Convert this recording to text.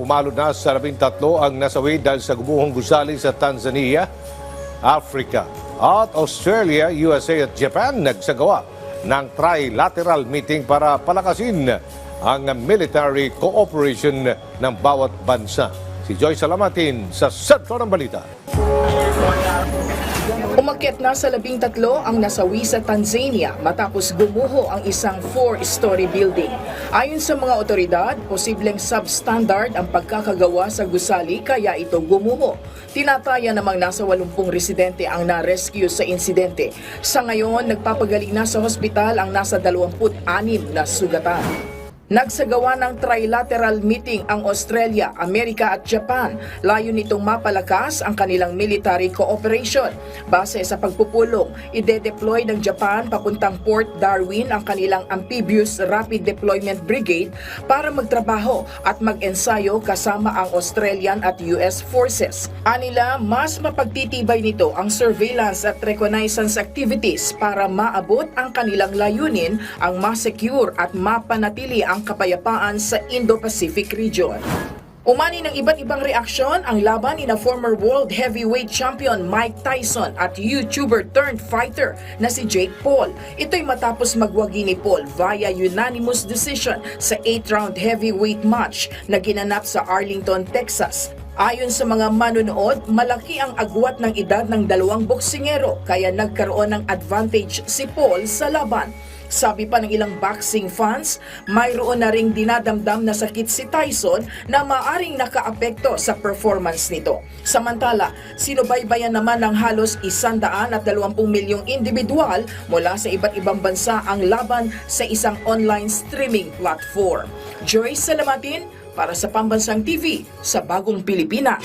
pumalo na sa 13 ang nasawi dahil sa gumuhong gusali sa Tanzania, Africa at Australia, USA at Japan nagsagawa ng trilateral meeting para palakasin ang military cooperation ng bawat bansa. Si Joy Salamatin sa sentro ng balita. Umakyat na sa 13 ang nasawi sa Tanzania matapos gumuho ang isang 4-story building. Ayon sa mga otoridad, posibleng substandard ang pagkakagawa sa gusali kaya ito gumuho. Tinataya namang nasa 80 residente ang na-rescue sa insidente. Sa ngayon, nagpapagaling na sa hospital ang nasa 26 na sugatan. Nagsagawa ng trilateral meeting ang Australia, Amerika at Japan. Layo nitong mapalakas ang kanilang military cooperation. Base sa pagpupulong, ide-deploy ng Japan papuntang Port Darwin ang kanilang Amphibious Rapid Deployment Brigade para magtrabaho at mag-ensayo kasama ang Australian at US forces. Anila, mas mapagtitibay nito ang surveillance at reconnaissance activities para maabot ang kanilang layunin, ang ma-secure at mapanatili ang kapayapaan sa Indo-Pacific region. Umani ng iba't ibang reaksyon ang laban ni na former world heavyweight champion Mike Tyson at YouTuber turned fighter na si Jake Paul. Ito'y matapos magwagi ni Paul via unanimous decision sa 8-round heavyweight match na ginanap sa Arlington, Texas. Ayon sa mga manonood, malaki ang agwat ng edad ng dalawang boksingero kaya nagkaroon ng advantage si Paul sa laban. Sabi pa ng ilang boxing fans, mayroon na ring dinadamdam na sakit si Tyson na maaring nakaapekto sa performance nito. Samantala, sinubaybayan naman ng halos 120 milyong individual mula sa iba't ibang bansa ang laban sa isang online streaming platform. Joy Salamatin para sa Pambansang TV sa Bagong Pilipinas.